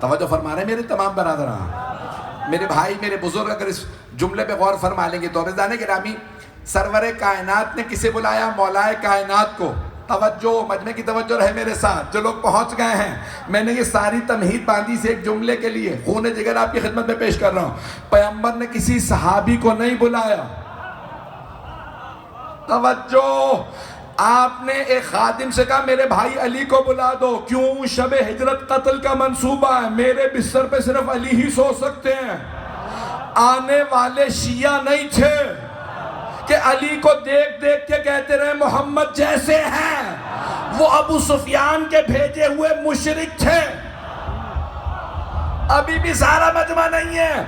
توجہ فرما رہے ہیں میرے تمام برادران، میرے بھائی، میرے بزرگ، اگر اس جملے پہ غور فرما لیں گے تو عزیزان گرامی، سرور کائنات نے کسے بلایا؟ مولا کائنات کو۔ توجہ، مجمع کی توجہ رہے میرے ساتھ، جو لوگ پہنچ گئے ہیں، میں نے یہ ساری تمہید باندھی سے ایک جملے کے لیے خون جگر آپ کی خدمت میں پیش کر رہا ہوں۔ پیغمبر نے کسی صحابی کو نہیں بلایا، توجہ، آپ نے ایک خادم سے کہا میرے بھائی علی کو بلا دو۔ کیوں؟ شب ہجرت قتل کا منصوبہ ہے، میرے بستر پہ صرف علی ہی سو سکتے ہیں۔ آنے والے شیعہ نہیں تھے کہ علی کو دیکھ دیکھ کے کہتے رہے محمد جیسے ہیں، وہ ابو سفیان کے بھیجے ہوئے مشرک تھے۔ ابھی بھی سارا مجمع نہیں ہے،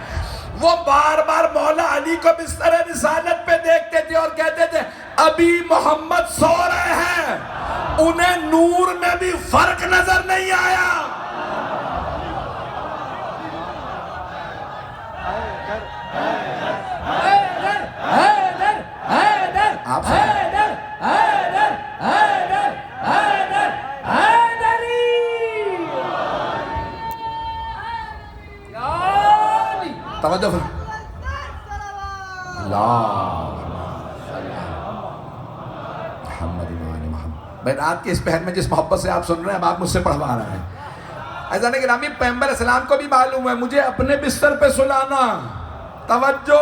وہ بار بار مولا علی کو بستر رسالت پہ دیکھتے تھے اور کہتے تھے ابھی محمد سو رہے ہیں، انہیں نور میں بھی فرق نظر نہیں آیا۔ آپ توجہ بھائی، رات کے اس پہر میں جس محبت سے آپ سن رہے ہیں، اب آپ مجھ سے پڑھوا رہے ہیں۔ عزیزان گرامی، پیغمبر علیہ السلام کو بھی معلوم ہے مجھے اپنے بستر پہ سلانا۔ توجہ،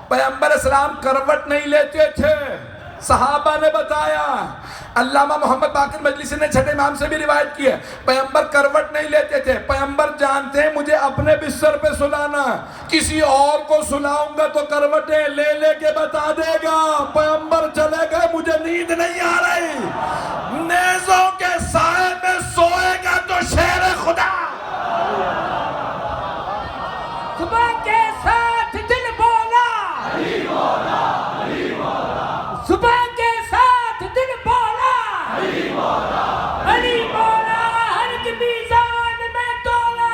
پیغمبر علیہ السلام کروٹ نہیں لیتے تھے، صحابہ نے بتایا، علامہ محمد باقر مجلسی نے چھٹے امام سے بھی روایت کی ہے، پیغمبر کروٹ نہیں لیتے تھے۔ پیغمبر جانتے ہیں مجھے اپنے بستر پہ سلانا، کسی اور کو سلاؤں گا تو کروٹیں لے لے کے بتا دے گا پیغمبر چلے گئے، مجھے نیند نہیں آ رہی۔ نیزوں کے سائے میں سوئے گا تو شیر خدا، صبح کے ساتھ دل بولا، صبح کے ساتھ دل بولا، علی مولا ہر کی میزان میں تولا،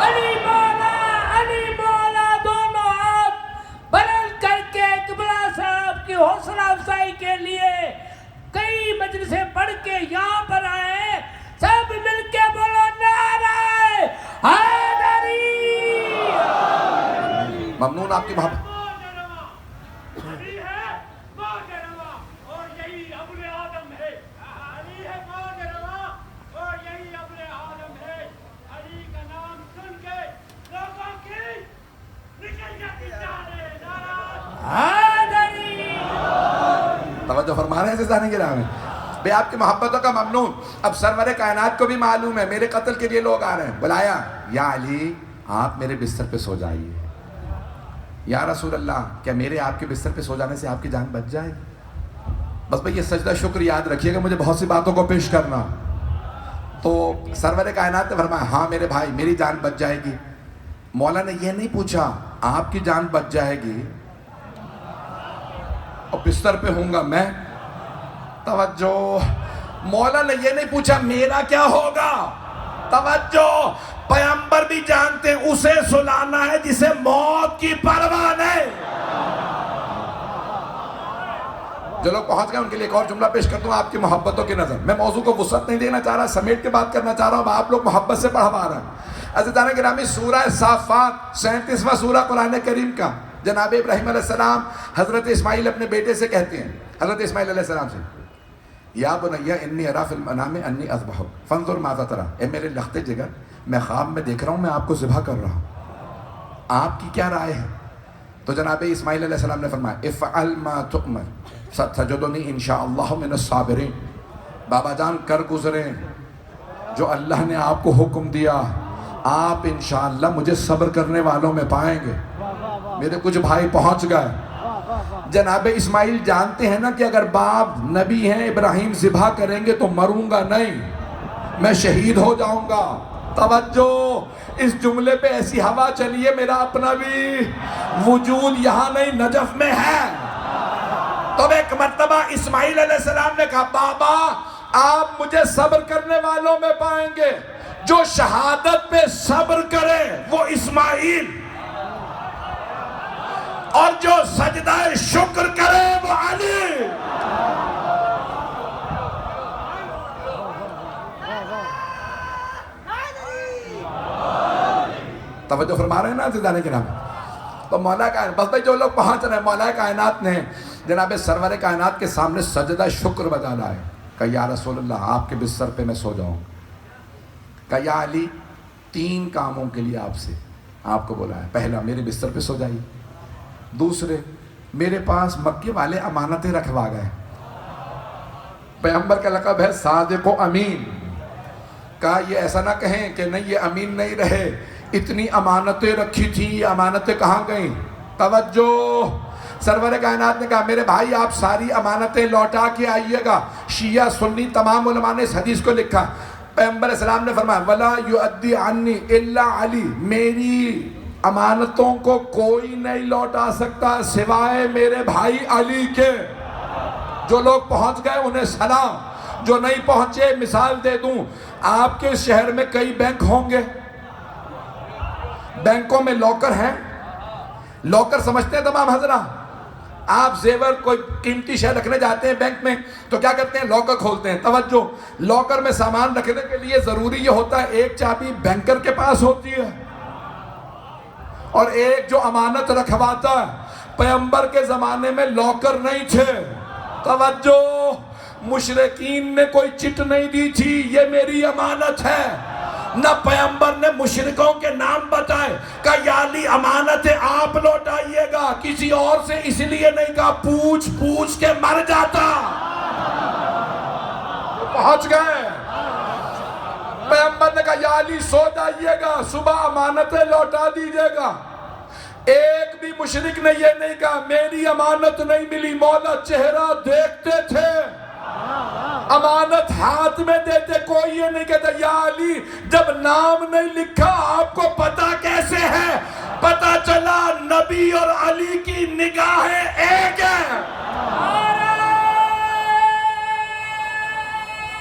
علی مولا دونوں ہاتھ بلند کر کے قبلہ صاحب کی حوصلہ افزائی کے لیے کئی مجلسیں پڑھ کے یہاں پر آئے، سب مل کے بولو نعرہ حیدری۔ ممنون آپ کی محبت۔ توجہ فرما رہے ہیں عزیزان گرامی، بے آپ کی محبتوں کا ممنون۔ اب سرور کائنات کو بھی معلوم ہے میرے قتل کے لیے لوگ آ رہے ہیں، بلایا، یا علی آپ میرے بستر پہ سو جائیے۔ یا رسول اللہ، کیا میرے آپ کے بستر پہ سو جانے سے آپ کی جان بچ جائے گی؟ بس بھئی یہ سجدہ شکر یاد رکھیے گا، مجھے بہت سی باتوں کو پیش کرنا۔ تو سرور کائنات نے فرمایا ہاں میرے بھائی میری جان بچ جائے گی۔ مولا نے یہ نہیں پوچھا آپ کی جان بچ جائے گی اور بستر پہ ہوں گا میں، توجہ، مولا نے یہ نہیں پوچھا میرا کیا ہوگا، توجہ، پیغمبر بھی جانتے ہیں اسے سلانا ہے جسے موت کی پرواہ نہیں۔ جو لوگ پہنچ گئے ان کے لیے ایک اور جملہ پیش کرتا ہوں آپ کی محبتوں کی نظر۔ میں موضوع کو وسعت نہیں دینا چاہ رہا، سمیٹ کے بات کرنا چاہ رہا ہوں، آپ لوگ محبت سے پڑھوا رہے ہیں۔ عزیزان گرامی، سورہ صافات 37واں سورہ قرآن کریم کا، جناب ابراہیم علیہ السلام حضرت اسماعیل اپنے بیٹے سے کہتے ہیں، حضرت اسماعیل علیہ السلام سے، یا بنی انی ارا فی المنام انی اذبحک فانظر ماذا تری، اے میرے لختے جگر، میں خواب میں دیکھ رہا ہوں میں آپ کو ذبح کر رہا ہوں، آپ کی کیا رائے ہے؟ تو جناب اسماعیل علیہ السلام نے فرمایا افعل ما تؤمر ستجدنی انشاءاللہ من الصابرین، بابا جان کر گزریں جو اللہ نے آپ کو حکم دیا، آپ انشاءاللہ مجھے صبر کرنے والوں میں پائیں گے۔ میرے کچھ بھائی پہنچ گئے۔ جناب اسماعیل جانتے ہیں نا کہ اگر باپ نبی ہیں، ابراہیم ذبح کریں گے تو مروں گا نہیں، میں شہید ہو جاؤں گا۔ توجہ، اس جملے پہ ایسی ہوا چلیے میرا اپنا بھی وجود یہاں نہیں نجف میں ہے۔ تو ایک مرتبہ اسماعیل علیہ السلام نے کہا بابا آپ مجھے صبر کرنے والوں میں پائیں گے، جو شہادت پہ صبر کرے وہ اسماعیل، اور جو سجدہ شکر کرے وہ علی۔ توجہ فرما رہے ہیں نا عزیزان کرام؟ تو مولا کائنات، بس بھائی جو لوگ پہنچ رہے ہیں، مولا کائنات نے جناب سرور کائنات کے سامنے سجدہ شکر بجا لایا ہے کہ یا رسول اللہ آپ کے بستر پہ میں سو جاؤں، کہ یا علی 3 کاموں کے لیے آپ کو بولا ہے۔ پہلا، میرے بستر پہ سو جائیے۔ دوسرے، میرے پاس مکے والے امانتیں رکھوا گئے، پیغمبر کا لقب ہے صادق و امین، کہا یہ ایسا نہ کہیں کہ نہیں یہ امین نہیں رہے، اتنی امانتیں رکھی تھی، یہ امانتیں کہاں گئیں؟ توجہ، سرور کائنات نے کہا میرے بھائی آپ ساری امانتیں لوٹا کے آئیے گا۔ شیعہ سنی تمام علماء نے اس حدیث کو لکھا، پیغمبر علیہ السلام نے فرمایا وَلَا يُؤَدِّي عَنِّي إِلَّا عَلِي، میری امانتوں کو کوئی نہیں لوٹا سکتا سوائے میرے بھائی علی کے۔ جو لوگ پہنچ گئے انہیں سلام، جو نہیں پہنچے مثال دے دوں، آپ کے شہر میں کئی بینک ہوں گے، بینکوں میں لاکر ہیں، لاکر سمجھتے ہیں تمام حضرات؟ آپ زیور کوئی قیمتی شے رکھنے جاتے ہیں بینک میں تو کیا کرتے ہیں؟ لاکر کھولتے ہیں۔ توجہ، لاکر میں سامان رکھنے کے لیے ضروری یہ ہوتا ہے ایک چابی بینکر کے پاس ہوتی ہے اور ایک جو امانت رکھواتا ہے۔ پیغمبر کے زمانے میں لاکر نہیں تھے۔ توجہ، مشرکین نے کوئی چٹ نہیں دی تھی یہ میری امانت ہے، نہ پیغمبر نے مشرکوں کے نام بتائے کہ یا علی امانتیں آپ لوٹائیے گا، کسی اور سے اس لیے نہیں کہا پوچھ پوچھ کے مر جاتا۔ پہنچ گئے، پیغمبر نے کہا یا علی سو جائیے گا، صبح امانتیں لوٹا دیجیے گا۔ ایک بھی مشرک نے یہ نہیں کہا میری امانت نہیں ملی، مولا چہرہ دیکھتے تھے، امانت ہاتھ میں دیتے، کوئی یہ نہیں کہتا یا علی جب نام نہیں لکھا آپ کو پتا کیسے ہے؟ پتا چلا نبی اور علی کی